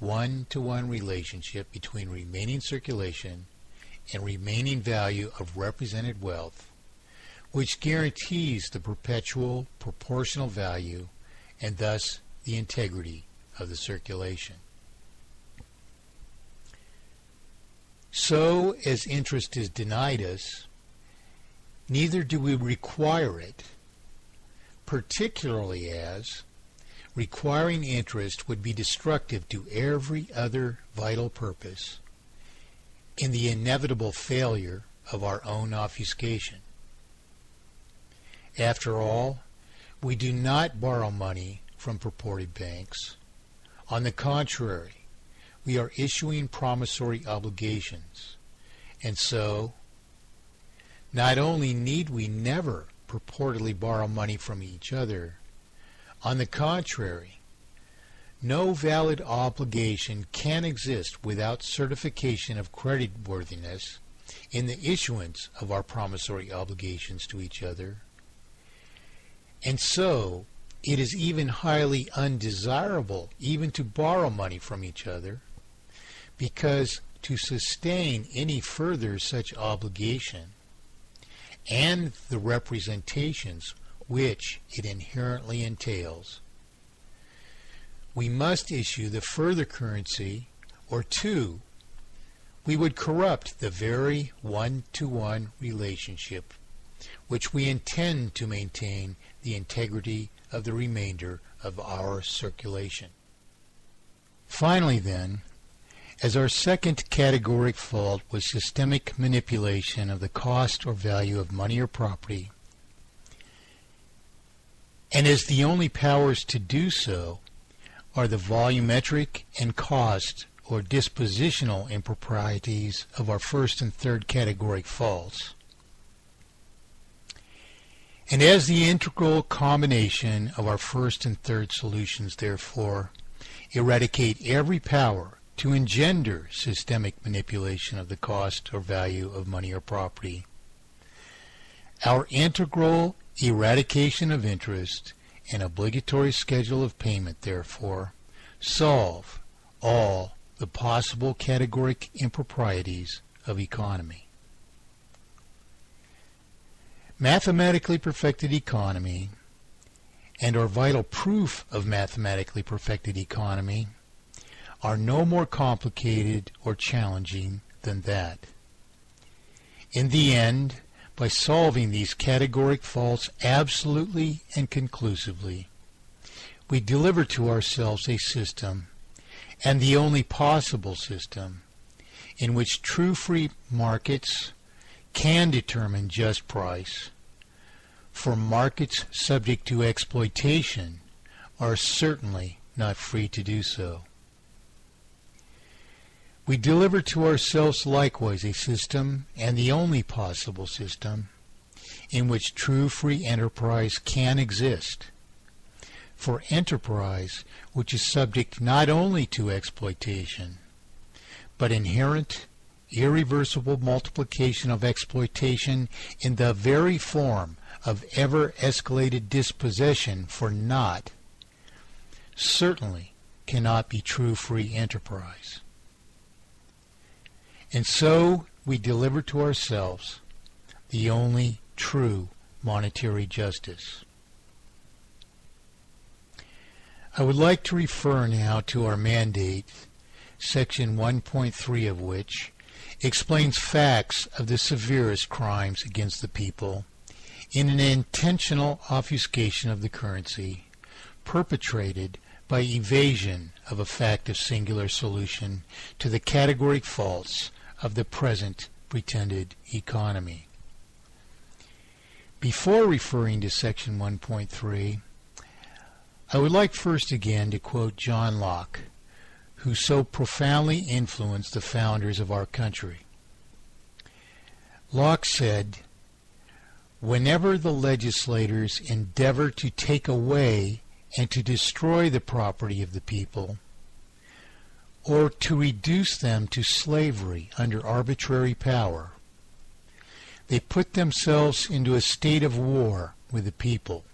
one-to-one relationship between remaining circulation and remaining value of represented wealth, which guarantees the perpetual proportional value and thus the integrity of the circulation. So, as interest is denied us, neither do we require it, particularly as requiring interest would be destructive to every other vital purpose in the inevitable failure of our own obfuscation. After all, we do not borrow money from purported banks. On the contrary, we are issuing promissory obligations, and so not only need we never purportedly borrow money from each other, on the contrary, no valid obligation can exist without certification of creditworthiness in the issuance of our promissory obligations to each other. And so, it is even highly undesirable even to borrow money from each other, because to sustain any further such obligation and the representations which it inherently entails, we must issue the further currency, or two, we would corrupt the very one-to-one relationship which we intend to maintain the integrity of the remainder of our circulation. Finally then, as our second categoric fault was systemic manipulation of the cost or value of money or property, and as the only powers to do so are the volumetric and cost or dispositional improprieties of our first and third categoric faults, and as the integral combination of our first and third solutions therefore eradicate every power to engender systemic manipulation of the cost or value of money or property, our integral eradication of interest and obligatory schedule of payment therefore solve all the possible categoric improprieties of economy. Mathematically perfected economy, and our vital proof of mathematically perfected economy, are no more complicated or challenging than that. In the end, by solving these categoric faults absolutely and conclusively, we deliver to ourselves a system, and the only possible system, in which true free markets can determine just price, for markets subject to exploitation are certainly not free to do so. We deliver to ourselves likewise a system, and the only possible system, in which true free enterprise can exist, for enterprise which is subject not only to exploitation, but inherent, irreversible multiplication of exploitation in the very form of ever-escalated dispossession for naught, certainly cannot be true free enterprise. And so we deliver to ourselves the only true monetary justice. I would like to refer now to our mandate, section 1.3 of which explains facts of the severest crimes against the people in an intentional obfuscation of the currency perpetrated by evasion of a fact of singular solution to the categoric faults of the present pretended economy. Before referring to section 1.3, I would like first again to quote John Locke, who so profoundly influenced the founders of our country. Locke said, "Whenever the legislators endeavor to take away and to destroy the property of the people, or to reduce them to slavery under arbitrary power, they put themselves into a state of war with the people,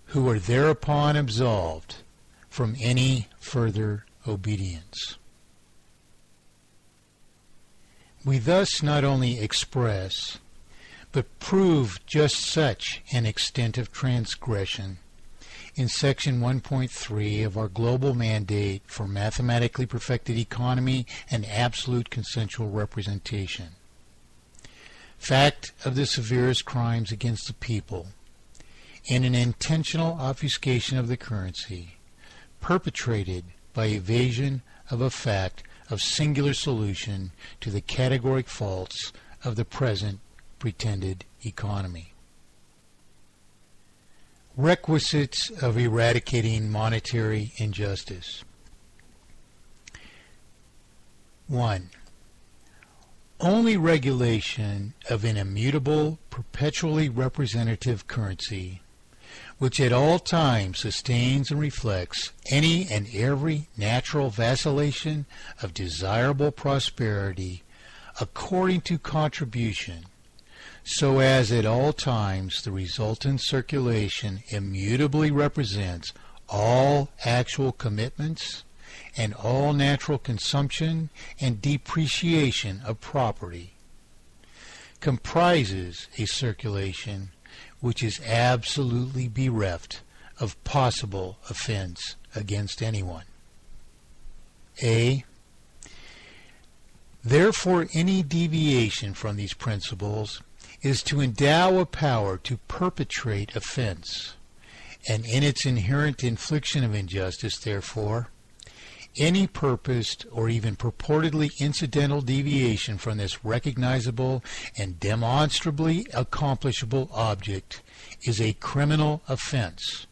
who are thereupon absolved from any further obedience. We thus not only express, but prove just such an extent of transgression in Section 1.3 of our Global Mandate for Mathematically Perfected Economy and Absolute Consensual Representation. Fact of the severest crimes against the people, in an intentional obfuscation of the currency, perpetrated by evasion of a fact of singular solution to the categoric faults of the present pretended economy. Requisites of eradicating monetary injustice. 1. Only regulation of an immutable, perpetually representative currency, which at all times sustains and reflects any and every natural vacillation of desirable prosperity according to contribution, so as at all times the resultant circulation immutably represents all actual commitments and all natural consumption and depreciation of property, comprises a circulation which is absolutely bereft of possible offense against anyone. A. Therefore, any deviation from these principles is to endow a power to perpetrate offense, and in its inherent infliction of injustice, therefore, any purposed or even purportedly incidental deviation from this recognizable and demonstrably accomplishable object is a criminal offense,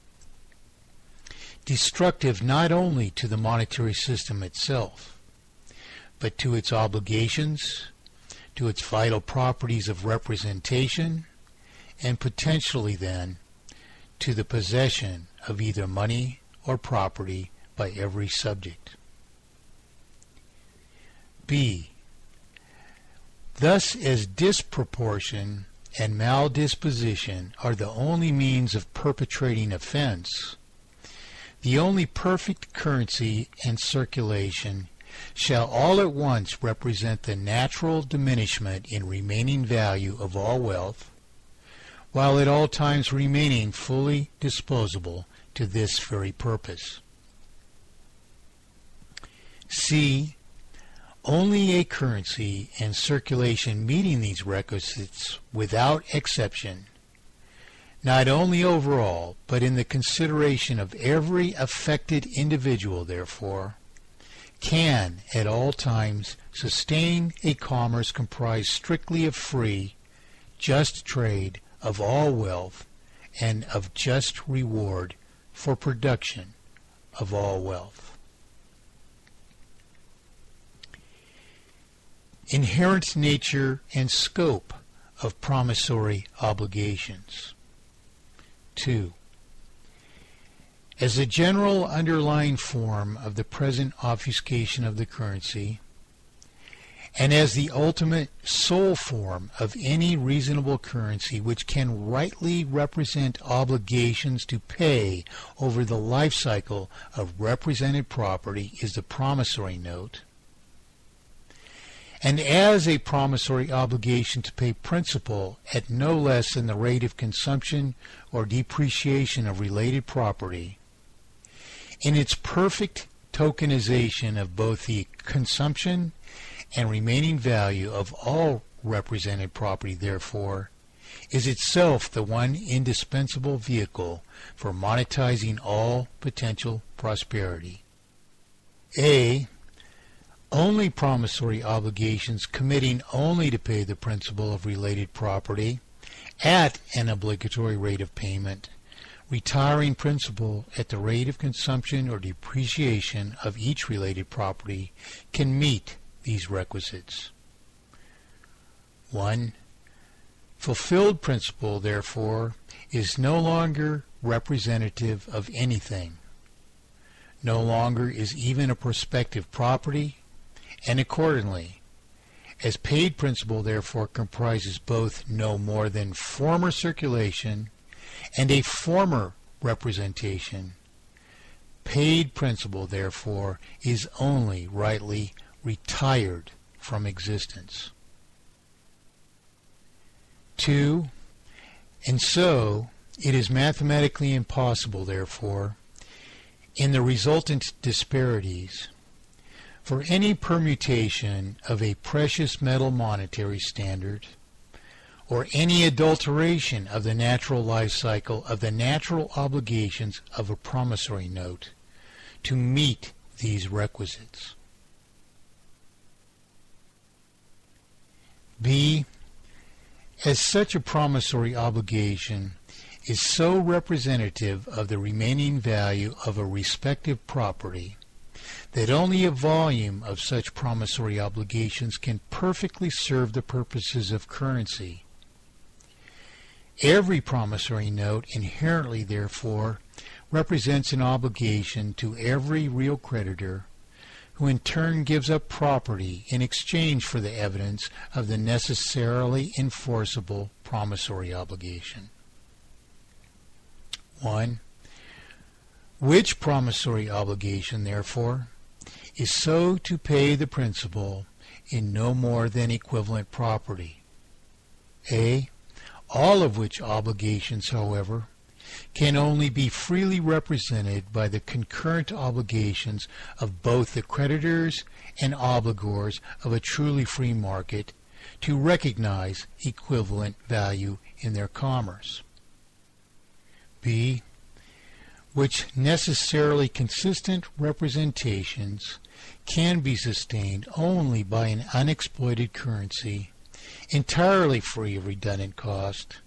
destructive not only to the monetary system itself, but to its obligations, to its vital properties of representation, and potentially then to the possession of either money or property by every subject. B. Thus, as disproportion and maldisposition are the only means of perpetrating offense, the only perfect currency and circulation shall all at once represent the natural diminishment in remaining value of all wealth, while at all times remaining fully disposable to this very purpose. C. Only a currency and circulation meeting these requisites without exception, not only overall, but in the consideration of every affected individual, therefore, can at all times sustain a commerce comprised strictly of free, just trade of all wealth, and of just reward for production of all wealth. Inherent nature and scope of promissory obligations. 2. As a general underlying form of the present obfuscation of the currency, and as the ultimate sole form of any reasonable currency which can rightly represent obligations to pay over the life cycle of represented property, is the promissory note, and as a promissory obligation to pay principal at no less than the rate of consumption or depreciation of related property, in its perfect tokenization of both the consumption and remaining value of all represented property, therefore, is itself the one indispensable vehicle for monetizing all potential prosperity. A. Only promissory obligations committing only to pay the principal of related property at an obligatory rate of payment, retiring principal at the rate of consumption or depreciation of each related property, can meet these requisites. 1. Fulfilled principal, therefore, is no longer representative of anything, no longer is even a prospective property, and accordingly, as paid principal therefore comprises both no more than former circulation and a former representation, paid principal, therefore, is only rightly retired from existence. 2. And so, it is mathematically impossible, therefore, in the resultant disparities, for any permutation of a precious metal monetary standard, or any adulteration of the natural life cycle of the natural obligations of a promissory note, to meet these requisites. B. As such a promissory obligation is so representative of the remaining value of a respective property that only a volume of such promissory obligations can perfectly serve the purposes of currency. Every promissory note inherently, therefore, represents an obligation to every real creditor, who in turn gives up property in exchange for the evidence of the necessarily enforceable promissory obligation. 1. Which promissory obligation, therefore, is so to pay the principal in no more than equivalent property. A. All of which obligations, however, can only be freely represented by the concurrent obligations of both the creditors and obligors of a truly free market to recognize equivalent value in their commerce. B. Which necessarily consistent representations can be sustained only by an unexploited currency, entirely free of redundant cost,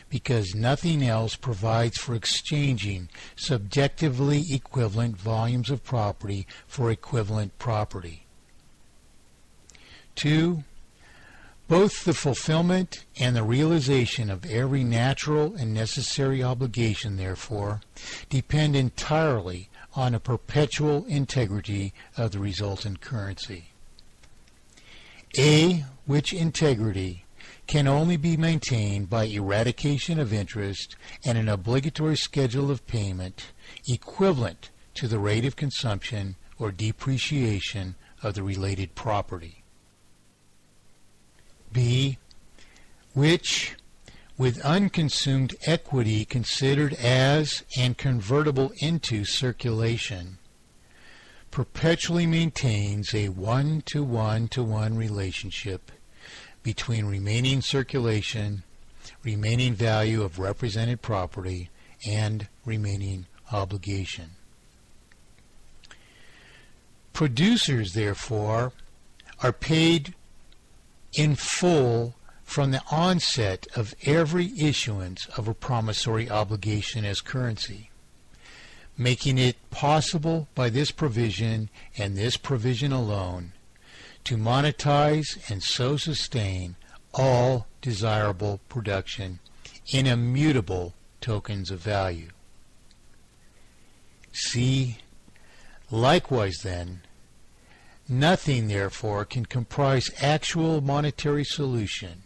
because nothing else provides for exchanging subjectively equivalent volumes of property for equivalent property. 2. Both the fulfillment and the realization of every natural and necessary obligation, therefore, depend entirely on a perpetual integrity of the resultant currency. A. Which integrity can only be maintained by eradication of interest and an obligatory schedule of payment equivalent to the rate of consumption or depreciation of the related property. B. Which, with unconsumed equity considered as and convertible into circulation, perpetually maintains a 1-to-1-to-1 relationship between remaining circulation, remaining value of represented property, and remaining obligation. Producers, therefore, are paid in full from the onset of every issuance of a promissory obligation as currency, making it possible by this provision and this provision alone to monetize and so sustain all desirable production in immutable tokens of value. C. Likewise, then, nothing, therefore, can comprise actual monetary solution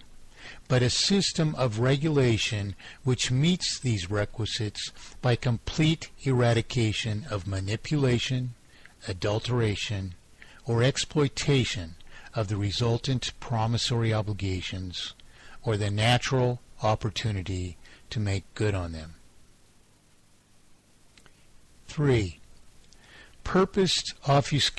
but a system of regulation which meets these requisites by complete eradication of manipulation, adulteration, or exploitation of the resultant promissory obligations, or the natural opportunity to make good on them. 3. Purposed obfuscation